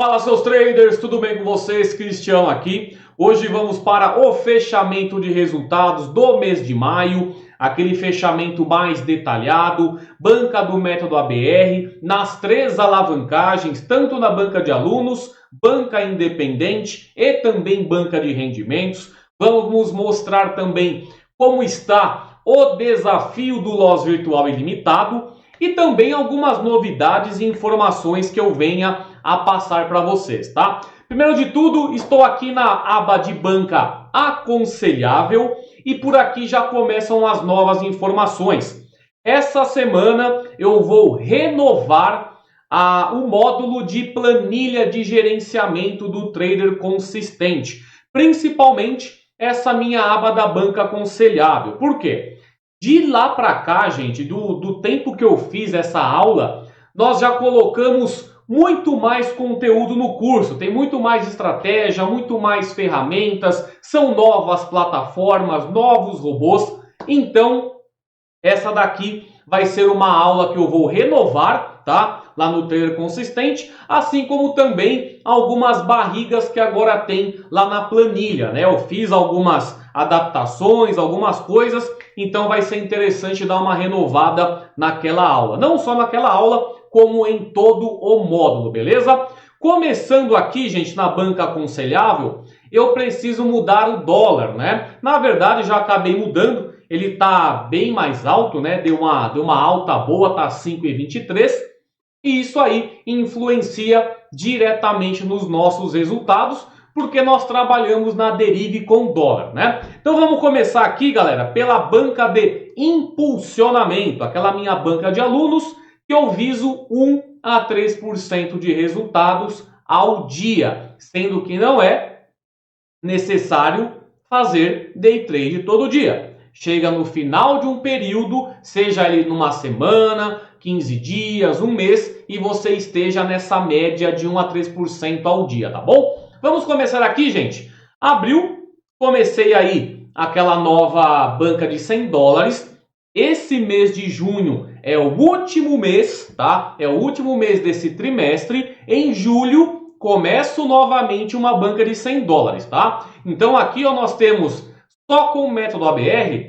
Fala, seus traders, tudo bem com vocês? Cristiano aqui. Hoje vamos para o fechamento de resultados do mês de maio, aquele fechamento mais detalhado, banca do método ABR, nas 3 alavancagens, tanto na banca de alunos, banca independente e também banca de rendimentos. Vamos mostrar também como está o desafio do Loss Virtual Ilimitado e também algumas novidades e informações que eu venha a passar para vocês, tá? Primeiro de tudo, estou aqui na aba de banca aconselhável e por aqui já começam as novas informações. Essa semana eu vou renovar o módulo de planilha de gerenciamento do trader consistente, principalmente essa minha aba da banca aconselhável. Por quê? De lá para cá, gente, do tempo que eu fiz essa aula, nós já colocamos muito mais conteúdo no curso. Tem muito mais estratégia, muito mais ferramentas, são novas plataformas, novos robôs. Então, essa daqui vai ser uma aula que eu vou renovar, tá? Lá no Trader Consistente, assim como também algumas barrigas que agora tem lá na planilha, né? Eu fiz algumas adaptações, algumas coisas, então vai ser interessante dar uma renovada naquela aula. Não só naquela aula, como em todo o módulo, beleza? Começando aqui, gente, na banca aconselhável, eu preciso mudar o dólar, né? Na verdade, já acabei mudando, ele está bem mais alto, né? Deu uma alta boa, tá 5,23. E isso aí influencia diretamente nos nossos resultados, porque nós trabalhamos na derive com dólar, né? Então vamos começar aqui, galera, pela banca de impulsionamento, aquela minha banca de alunos, que eu viso 1 a 3% de resultados ao dia, sendo que não é necessário fazer day trade todo dia. Chega no final de um período, seja ele numa semana, 15 dias, um mês, e você esteja nessa média de 1 a 3% ao dia, tá bom? Vamos começar aqui, gente. Abril, comecei aí aquela nova banca de $100. Esse mês de junho é o último mês, tá? É o último mês desse trimestre. Em julho, começo novamente uma banca de $100, tá? Então aqui ó, nós temos, só com o método ABR,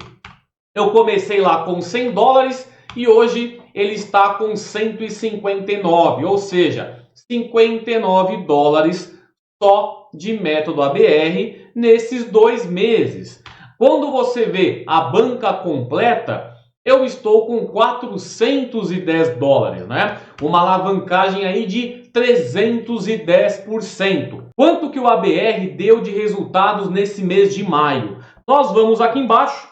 eu comecei lá com $100 e hoje ele está com 159, ou seja, $59 só de método ABR nesses 2 meses. Quando você vê a banca completa, eu estou com $410, né? Uma alavancagem aí de 310%. Quanto que o ABR deu de resultados nesse mês de maio? Nós vamos aqui embaixo,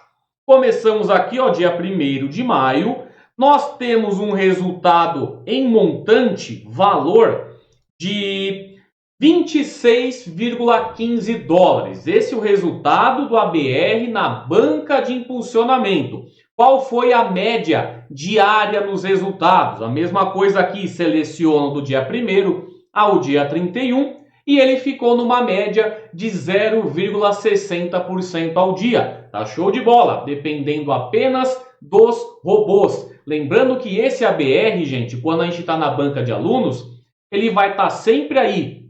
começamos aqui, ó, dia 1º de maio, nós temos um resultado em montante, valor de $26,15. Esse é o resultado do ABR na banca de impulsionamento. Qual foi a média diária nos resultados? A mesma coisa aqui, seleciono do dia 1º ao dia 31 e ele ficou numa média de 0,60% ao dia. Tá show de bola, dependendo apenas dos robôs. Lembrando que esse ABR, gente, quando a gente está na banca de alunos, ele vai estar sempre aí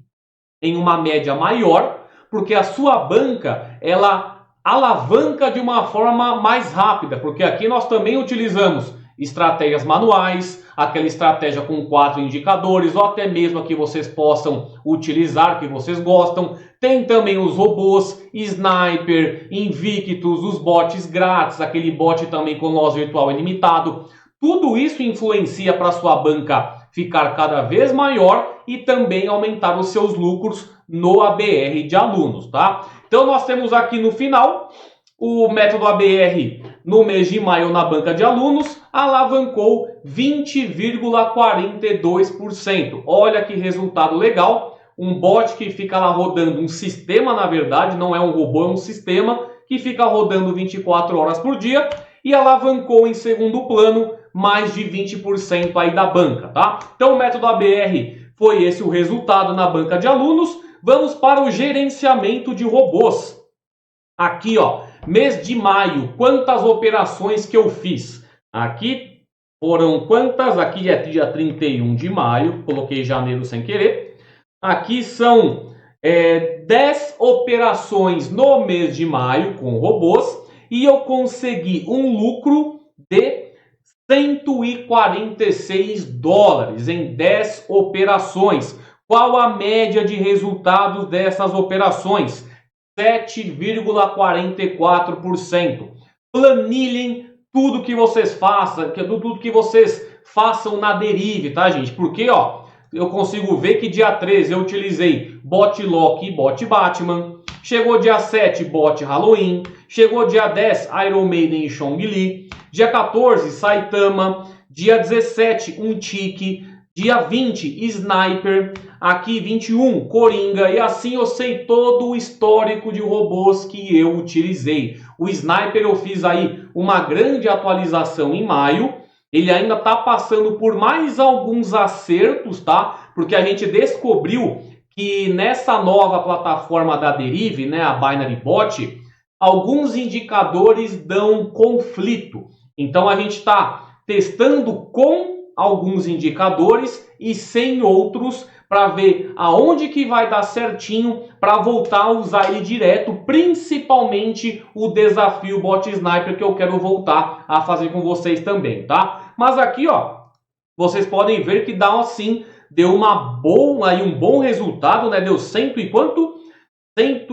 em uma média maior, porque a sua banca, ela alavanca de uma forma mais rápida, porque aqui nós também utilizamos estratégias manuais, aquela estratégia com 4 indicadores, ou até mesmo a que vocês possam utilizar, que vocês gostam. Tem também os robôs, Sniper, Invictus, os bots grátis, aquele bot também com loss virtual ilimitado. Tudo isso influencia para a sua banca ficar cada vez maior e também aumentar os seus lucros no ABR de alunos, tá? Então nós temos aqui no final o método ABR no mês de maio na banca de alunos alavancou 20,42%. Olha que resultado legal. Um bot que fica lá rodando, um sistema na verdade, não é um robô, é um sistema que fica rodando 24 horas por dia e alavancou em segundo plano mais de 20% aí da banca, tá? Então o método ABR foi esse o resultado na banca de alunos. Vamos para o gerenciamento de robôs. Aqui, ó, mês de maio, quantas operações que eu fiz? Aqui foram quantas? Aqui é dia 31 de maio, coloquei janeiro sem querer. Aqui são 10 operações no mês de maio com robôs e eu consegui um lucro de 146 dólares em 10 operações. Qual a média de resultados dessas operações? 7,44%. Planilhem tudo que vocês façam, tudo que vocês façam na Derive, tá, gente? Porque, ó, eu consigo ver que dia 13 eu utilizei bot Loki e bot Batman. Chegou dia 7, bot Halloween. Chegou dia 10, Iron Maiden e Chong Li. Dia 14, Saitama. Dia 17, um Tiki. Dia 20, Sniper. Aqui 21, Coringa. E assim eu sei todo o histórico de robôs que eu utilizei. O Sniper eu fiz aí uma grande atualização em maio. Ele ainda está passando por mais alguns acertos, tá? Porque a gente descobriu que nessa nova plataforma da Derive, né, a Binary Bot, alguns indicadores dão conflito. Então a gente está testando com alguns indicadores e sem outros para ver aonde que vai dar certinho para voltar a usar ele direto, principalmente o desafio Bot Sniper que eu quero voltar a fazer com vocês também, tá? Mas aqui, ó, vocês podem ver que dá assim, deu um bom resultado, né? Deu cento e quanto? Deixa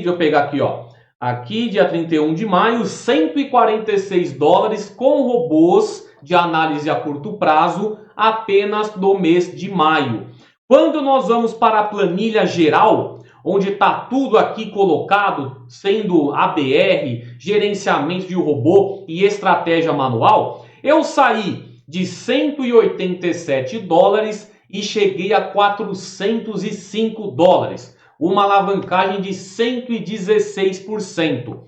eu pegar aqui, ó. Aqui, dia 31 de maio, 146 dólares com robôs de análise a curto prazo apenas no mês de maio. Quando nós vamos para a planilha geral, onde está tudo aqui colocado, sendo ABR, gerenciamento de robô e estratégia manual, eu saí de 187 dólares e cheguei a 405 dólares. Uma alavancagem de 116%.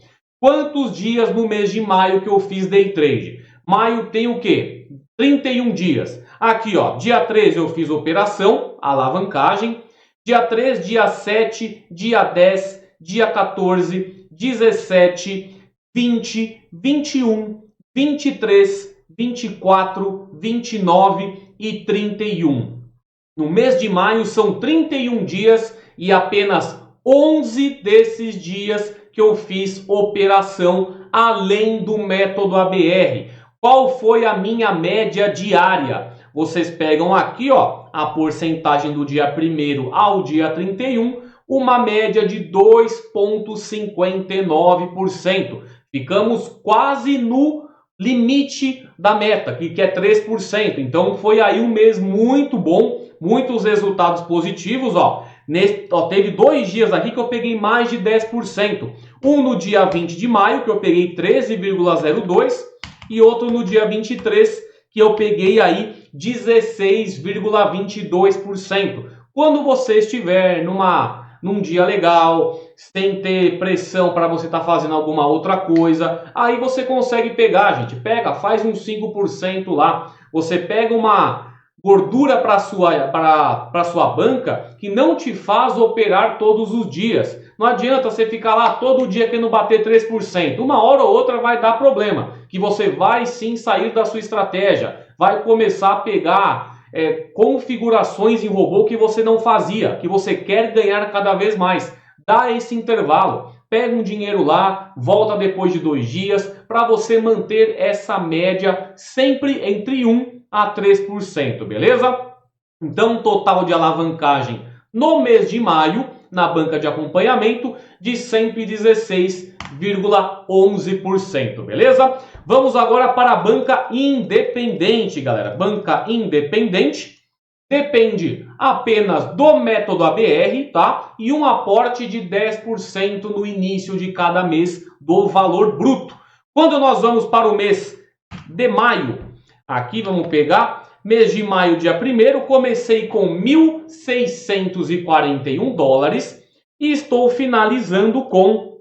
Quantos dias no mês de maio que eu fiz day trade? Maio tem o quê? 31 dias. Aqui, ó, dia 13 eu fiz operação, alavancagem. Dia 3, dia 7, dia 10, dia 14, 17, 20, 21, 23, 24, 29 e 31. No mês de maio são 31 dias e apenas 11 desses dias que eu fiz operação além do método ABR. Qual foi a minha média diária? Vocês pegam aqui, ó, a porcentagem do dia 1º ao dia 31, uma média de 2,59%. Ficamos quase no limite da meta, que é 3%. Então foi aí um mês muito bom, muitos resultados positivos, ó. Teve 2 dias aqui que eu peguei mais de 10%. Um no dia 20 de maio, que eu peguei 13,02%, e outro no dia 23, que eu peguei aí 16,22%. Quando você estiver num dia legal, sem ter pressão para você estar fazendo alguma outra coisa, aí você consegue pegar, gente. Faz uns 5% lá. Você pega uma gordura para sua banca que não te faz operar todos os dias. Não adianta você ficar lá todo dia querendo bater 3%. Uma hora ou outra vai dar problema, que você vai sim sair da sua estratégia, vai começar a pegar configurações em robô que você não fazia, que você quer ganhar cada vez mais. Dá esse intervalo, pega um dinheiro lá, volta depois de 2 dias, para você manter essa média sempre entre 1 a 3%, beleza? Então, total de alavancagem no mês de maio, na banca de acompanhamento, de 116,11%, beleza? Vamos agora para a banca independente, galera. Banca independente depende apenas do método ABR, tá? E um aporte de 10% no início de cada mês do valor bruto. Quando nós vamos para o mês de maio, aqui vamos pegar mês de maio, dia 1º, comecei com 1.641 dólares e estou finalizando com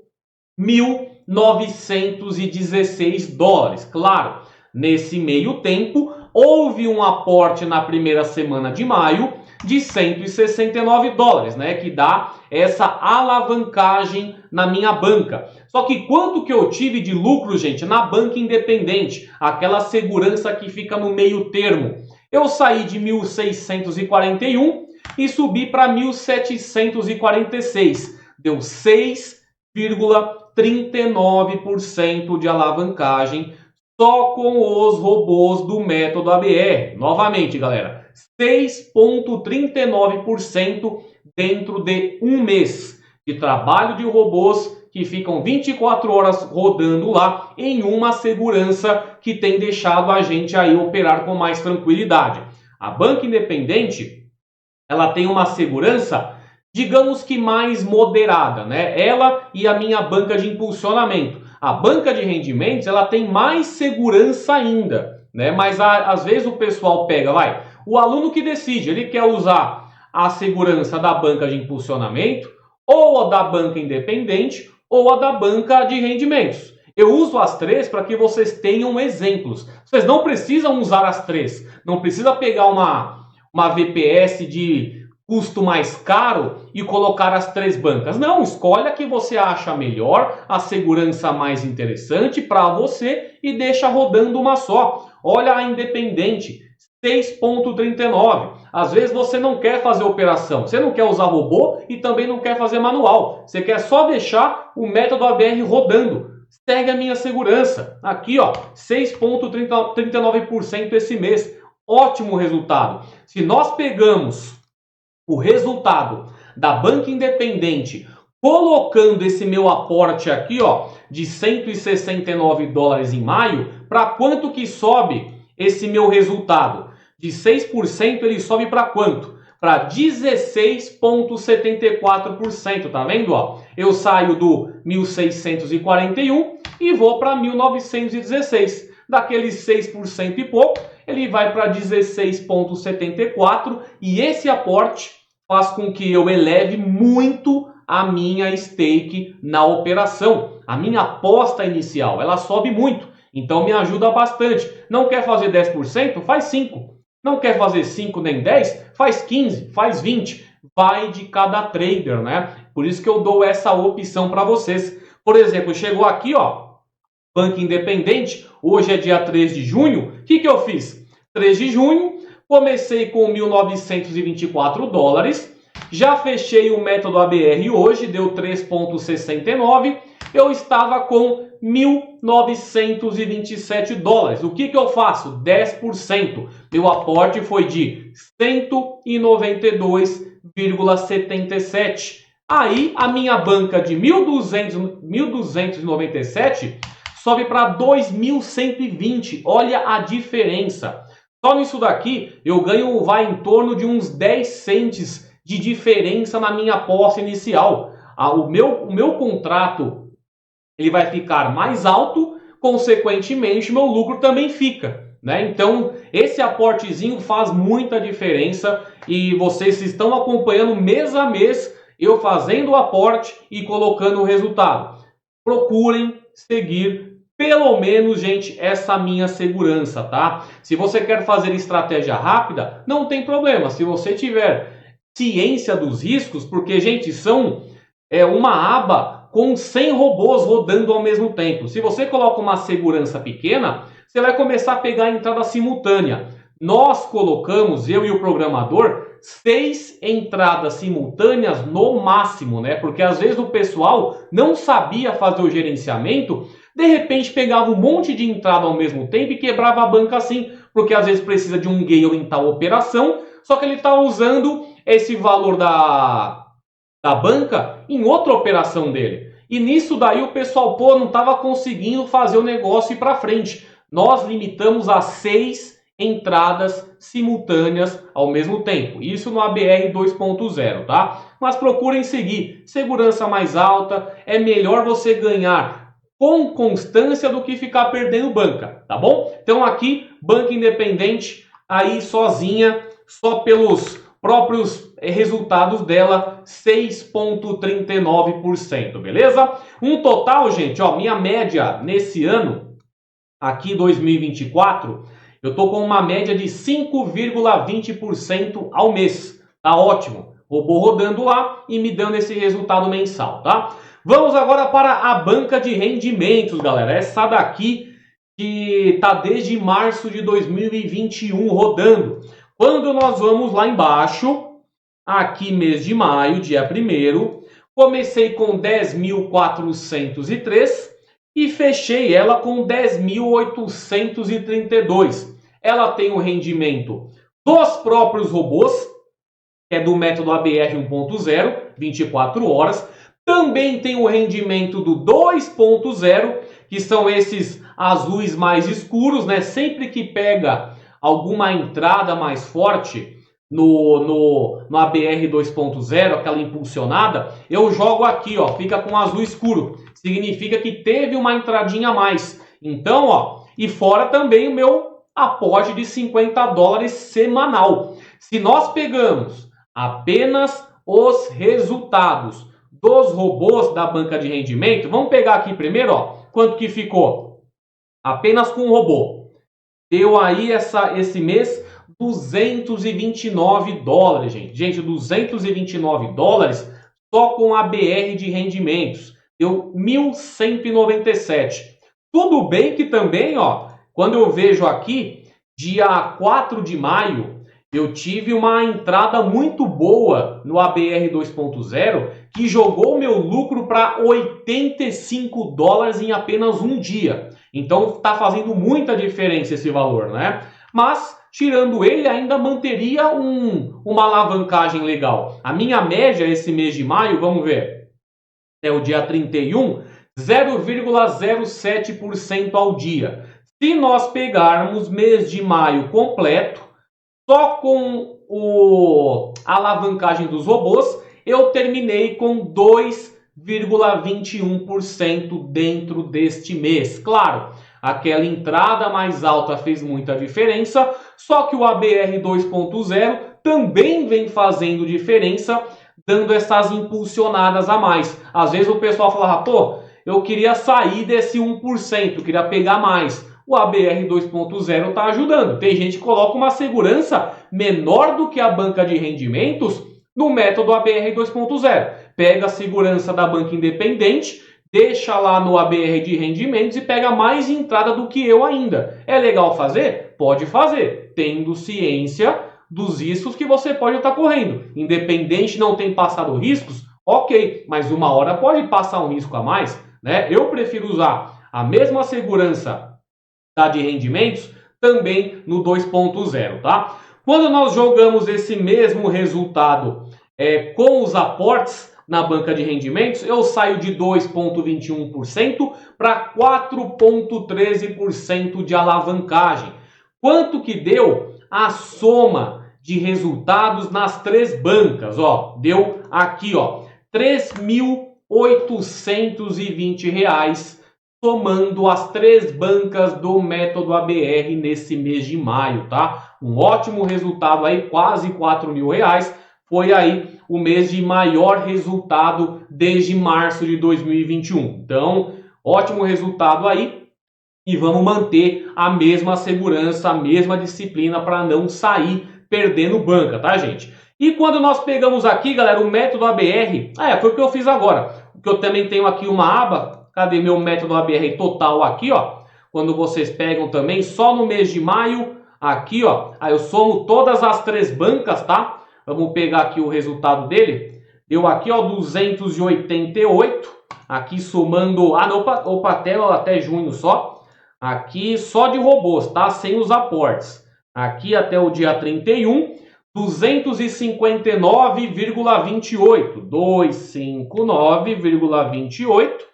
1.916 dólares. Claro, nesse meio tempo, houve um aporte na primeira semana de maio de 169 dólares, né? Que dá essa alavancagem na minha banca. Só que quanto que eu tive de lucro, gente, na banca independente? Aquela segurança que fica no meio termo. Eu saí de 1.641, e subi para 1.746. Deu 6,39% de alavancagem só com os robôs do método ABR. Novamente, galera, 6,39% dentro de um mês de trabalho de robôs que ficam 24 horas rodando lá em uma segurança que tem deixado a gente aí operar com mais tranquilidade. A banca independente, ela tem uma segurança, digamos que mais moderada, né? Ela e a minha banca de impulsionamento. A banca de rendimentos, ela tem mais segurança ainda, né? Mas às vezes o pessoal pega, o aluno que decide, ele quer usar a segurança da banca de impulsionamento, ou a da banca independente, ou a da banca de rendimentos. Eu uso as três para que vocês tenham exemplos. Vocês não precisam usar as três. Não precisa pegar uma VPS de custo mais caro e colocar as três bancas. Não, escolhe a que você acha melhor, a segurança mais interessante para você e deixa rodando uma só. Olha a independente, 6,39. Às vezes você não quer fazer operação, você não quer usar robô e também não quer fazer manual. Você quer só deixar o método ABR rodando. Segue a minha segurança. Aqui, ó, 6,39% esse mês. Ótimo resultado. Se nós pegamos o resultado da banca independente, colocando esse meu aporte aqui, ó, de 169 dólares em maio, para quanto que sobe esse meu resultado? De 6%, ele sobe para quanto? Para 16,74%, tá vendo? Ó? Eu saio do 1.641 e vou para 1.916. Daqueles 6% e pouco, ele vai para 16,74%, e esse aporte faz com que eu eleve muito a minha stake na operação. A minha aposta inicial, ela sobe muito, então me ajuda bastante. Não quer fazer 10%? Faz 5%. Não quer fazer 5 nem 10? Faz 15, faz 20. Vai de cada trader, né? Por isso que eu dou essa opção para vocês. Por exemplo, chegou aqui, ó, banca independente. Hoje é dia 3 de junho. O que eu fiz? 3 de junho, comecei com 1.924 dólares. Já fechei o método ABR hoje, deu 3,69. Eu estava com 1.927 dólares. O que eu faço? 10%. Meu aporte foi de 192,77. Aí a minha banca de 1.297 sobe para 2.120. Olha a diferença. Só nisso daqui eu ganho, vai em torno de uns 10 cents de diferença na minha aposta inicial. O meu contrato, ele vai ficar mais alto, consequentemente meu lucro também fica, né? Então esse aportezinho faz muita diferença e vocês estão acompanhando mês a mês eu fazendo o aporte e colocando o resultado. Procurem seguir pelo menos, gente, essa minha segurança, tá? Se você quer fazer estratégia rápida, não tem problema. Se você tiver ciência dos riscos, porque, gente, são uma aba com 100 robôs rodando ao mesmo tempo. Se você coloca uma segurança pequena, você vai começar a pegar a entrada simultânea. Nós colocamos, eu e o programador, 6 entradas simultâneas no máximo, né? Porque às vezes o pessoal não sabia fazer o gerenciamento, de repente pegava um monte de entrada ao mesmo tempo e quebrava a banca assim, porque às vezes precisa de um gale em tal operação, só que ele está usando esse valor da banca em outra operação dele. E nisso daí o pessoal, não estava conseguindo fazer o negócio ir para frente. Nós limitamos a 6 entradas simultâneas ao mesmo tempo. Isso no ABR 2.0, tá? Mas procurem seguir. Segurança mais alta, é melhor você ganhar com constância do que ficar perdendo banca, tá bom? Então aqui, banca independente, aí sozinha, só pelos próprios resultados dela, 6,39%, beleza? Um total, gente, ó, minha média nesse ano, aqui 2024, eu tô com uma média de 5,20% ao mês. Tá ótimo. Robô rodando lá e me dando esse resultado mensal, tá? Vamos agora para a banca de rendimentos, galera. Essa daqui que tá desde março de 2021 rodando. Quando nós vamos lá embaixo, aqui mês de maio, dia 1º, comecei com 10.403 e fechei ela com 10.832. Ela tem o rendimento dos próprios robôs, que é do método ABR 1.0, 24 horas. Também tem o rendimento do 2.0, que são esses azuis mais escuros, né? Sempre que pega alguma entrada mais forte no ABR 2.0, aquela impulsionada, eu jogo aqui, ó, fica com azul escuro. Significa que teve uma entradinha a mais. Então, ó, e fora também o meu aporte de $50 semanal. Se nós pegamos apenas os resultados dos robôs da banca de rendimento, vamos pegar aqui primeiro, ó, quanto que ficou? Apenas com o robô. Deu aí esse mês $229, gente. Gente, $229 só com a BR de rendimentos. Deu 1.197. Tudo bem que também, ó, quando eu vejo aqui, dia 4 de maio, eu tive uma entrada muito boa no ABR 2.0 que jogou meu lucro para $85 em apenas um dia. Então está fazendo muita diferença esse valor, né? Mas, tirando ele, ainda manteria uma alavancagem legal. A minha média esse mês de maio, vamos ver, é o dia 31, 0,07% ao dia. Se nós pegarmos mês de maio completo, só com a alavancagem dos robôs, eu terminei com 2,21% dentro deste mês. Claro, aquela entrada mais alta fez muita diferença, só que o ABR 2.0 também vem fazendo diferença, dando essas impulsionadas a mais. Às vezes o pessoal fala, pô, eu queria sair desse 1%, queria pegar mais. O ABR 2.0 está ajudando. Tem gente que coloca uma segurança menor do que a banca de rendimentos no método ABR 2.0. Pega a segurança da banca independente, deixa lá no ABR de rendimentos e pega mais entrada do que eu ainda. É legal fazer? Pode fazer, tendo ciência dos riscos que você pode estar correndo. Independente não tem passado riscos, ok, mas uma hora pode passar um risco a mais, né? Eu prefiro usar a mesma segurança de rendimentos também no 2.0, tá? Quando nós jogamos esse mesmo resultado com os aportes na banca de rendimentos, eu saio de 2,21% para 4,13% de alavancagem. Quanto que deu a soma de resultados nas três bancas? Ó, deu aqui, ó, R$3.820, somando as três bancas do método ABR nesse mês de maio, tá? Um ótimo resultado aí, quase R$4.000. Foi aí o mês de maior resultado desde março de 2021. Então, ótimo resultado aí. E vamos manter a mesma segurança, a mesma disciplina para não sair perdendo banca, tá, gente? E quando nós pegamos aqui, galera, o método ABR, foi o que eu fiz agora. Porque eu também tenho aqui uma aba. Cadê meu método ABR total aqui, ó? Quando vocês pegam também, só no mês de maio, aqui, ó. Aí eu somo todas as três bancas, tá? Vamos pegar aqui o resultado dele. Deu aqui, ó, 288. Aqui somando... opa, até junho só. Aqui só de robôs, tá? Sem os aportes. Aqui até o dia 31, 259,28. 259,28.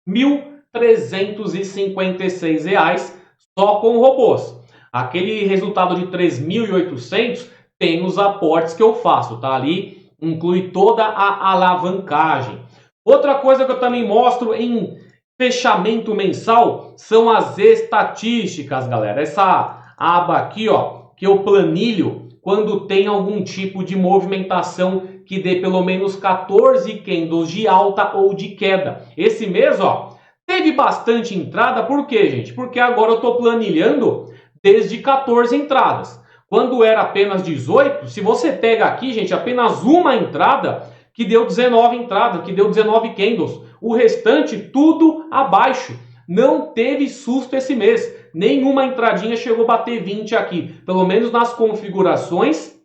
R$1.356 só com robôs. Aquele resultado de 3.800 tem os aportes que eu faço, tá? Ali inclui toda a alavancagem. Outra coisa que eu também mostro em fechamento mensal são as estatísticas, galera. Essa aba aqui, ó, que eu planilho quando tem algum tipo de movimentação que dê pelo menos 14 candles de alta ou de queda. Esse mês, ó, teve bastante entrada. Por quê, gente? Porque agora eu estou planilhando desde 14 entradas. Quando era apenas 18, se você pega aqui, gente, apenas uma entrada que deu 19 entradas, que deu 19 candles. O restante tudo abaixo. Não teve susto esse mês. Nenhuma entradinha chegou a bater 20 aqui. Pelo menos nas configurações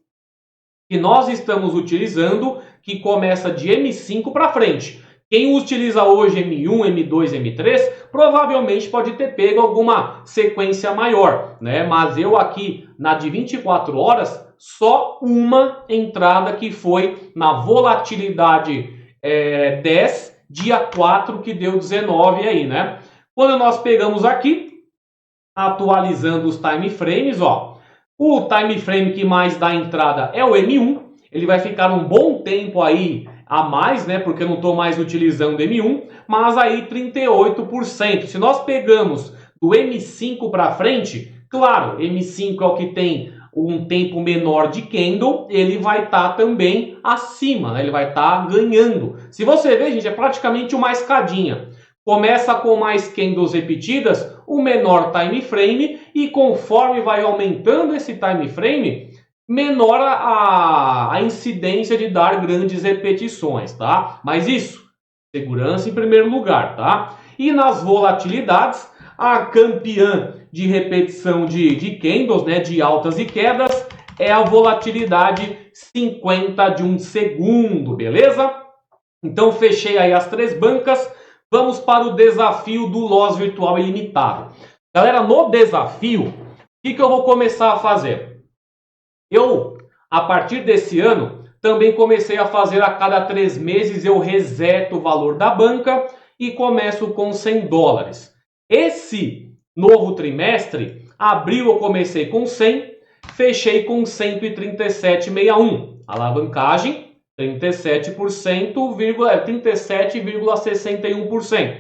que nós estamos utilizando, que começa de M5 para frente. Quem utiliza hoje M1, M2, M3, provavelmente pode ter pego alguma sequência maior, né? Mas eu aqui, na de 24 horas, só uma entrada que foi na volatilidade 10, dia 4, que deu 19 aí, né? Quando nós pegamos aqui, atualizando os time frames, ó, o time frame que mais dá entrada é o M1, ele vai ficar um bom tempo aí a mais, né, porque eu não estou mais utilizando M1, mas aí 38%. Se nós pegamos do M5 para frente, claro, M5 é o que tem um tempo menor de candle, ele vai estar também acima, né? Ele vai estar ganhando. Se você ver, gente, é praticamente uma escadinha. Começa com mais candles repetidas, o menor time frame, e conforme vai aumentando esse time frame, menor a incidência de dar grandes repetições, tá? Mas isso, segurança em primeiro lugar, tá? E nas volatilidades, a campeã de repetição de candles, né, de altas e quedas, é a volatilidade 50 de um segundo, beleza? Então fechei aí as 3 bancas, vamos para o desafio do Loss Virtual Ilimitado. Galera, no desafio, o que eu vou começar a fazer? Eu, a partir desse ano, também comecei a fazer a cada 3 meses, eu reseto o valor da banca e começo com $100. Esse novo trimestre, abril eu comecei com 100, fechei com 137,61. Alavancagem, 37,61%.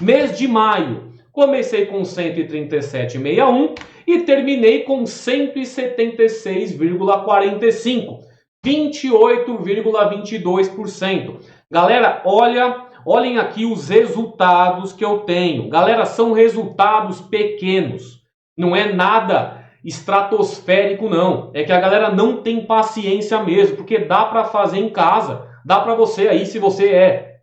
Mês de maio, comecei com 137,61 e terminei com 176,45. 28,22%. Galera, olhem aqui os resultados que eu tenho. Galera, são resultados pequenos. Não é nada estratosférico, não. É que a galera não tem paciência mesmo, porque dá para fazer em casa. Dá para você aí, se você é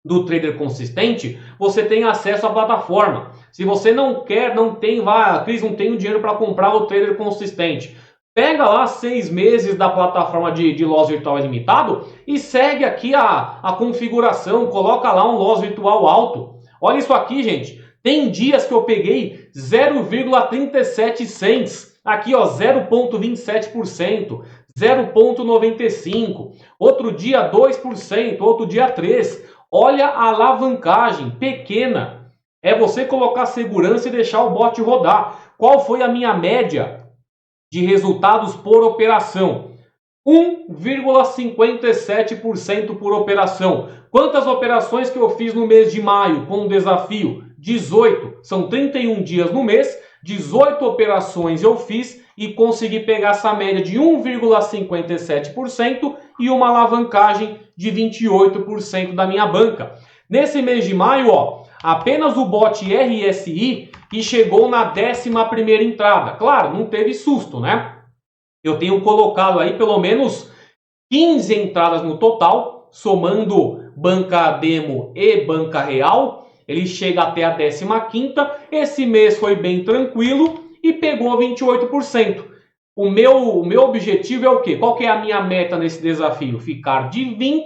do trader consistente, você tem acesso à plataforma. Se você não quer, não tem, Cris, não tenho dinheiro para comprar o trader consistente. Pega lá 6 meses da plataforma de Loss Virtual Ilimitado e segue aqui a configuração, coloca lá um Loss Virtual alto. Olha isso aqui, gente. Tem dias que eu peguei 0,37 cents. Aqui, ó, 0,27%, 0,95%. Outro dia 2%, outro dia 3%. Olha a alavancagem pequena. É você colocar segurança e deixar o bot rodar. Qual foi a minha média de resultados por operação? 1,57% por operação. Quantas operações que eu fiz no mês de maio com o desafio? 18. São 31 dias no mês, 18 operações eu fiz e consegui pegar essa média de 1,57% e uma alavancagem de 28% da minha banca. Nesse mês de maio, ó, apenas o bot RSI que chegou na 11ª entrada. Claro, não teve susto, né? Eu tenho colocado aí pelo menos 15 entradas no total, somando banca demo e banca real. Ele chega até a 15ª. Esse mês foi bem tranquilo e pegou 28%. O meu objetivo é o quê? Qual que é a minha meta nesse desafio? Ficar de 20%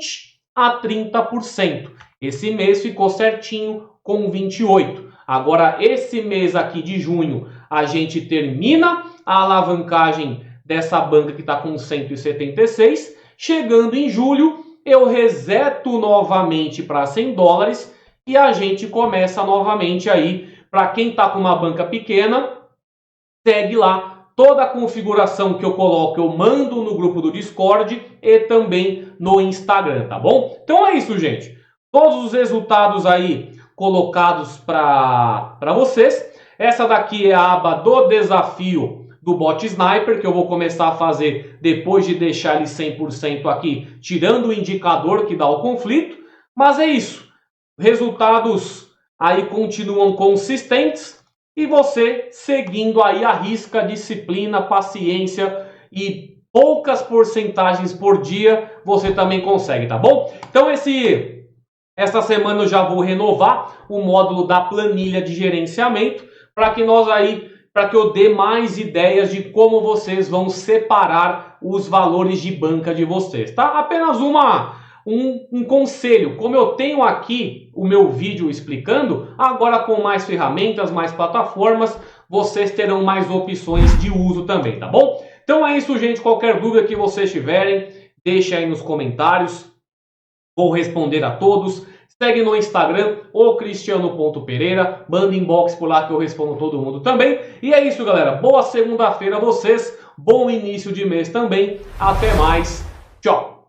a 30%. Esse mês ficou certinho com 28%. Agora, esse mês aqui de junho, a gente termina a alavancagem dessa banca que está com 176. Chegando em julho, eu reseto novamente para $100 e a gente começa novamente aí. Para quem está com uma banca pequena, segue lá. Toda a configuração que eu coloco, eu mando no grupo do Discord e também no Instagram, tá bom? Então é isso, gente. Todos os resultados aí colocados para vocês. Essa daqui é a aba do desafio do bot Sniper, que eu vou começar a fazer depois de deixar ele 100% aqui, tirando o indicador que dá o conflito. Mas é isso. Resultados aí continuam consistentes e você seguindo aí a risca, disciplina, paciência e poucas porcentagens por dia, você também consegue, tá bom? Então essa semana eu já vou renovar o módulo da planilha de gerenciamento para que nós aí para que eu dê mais ideias de como vocês vão separar os valores de banca de vocês, tá? Apenas um conselho, como eu tenho aqui o meu vídeo explicando, agora com mais ferramentas, mais plataformas, vocês terão mais opções de uso também, tá bom? Então é isso, gente. Qualquer dúvida que vocês tiverem, deixe aí nos comentários. Vou responder a todos. Segue no Instagram, o cristiano.pereira. Manda inbox por lá que eu respondo todo mundo também. E é isso, galera. Boa segunda-feira a vocês. Bom início de mês também. Até mais. Tchau.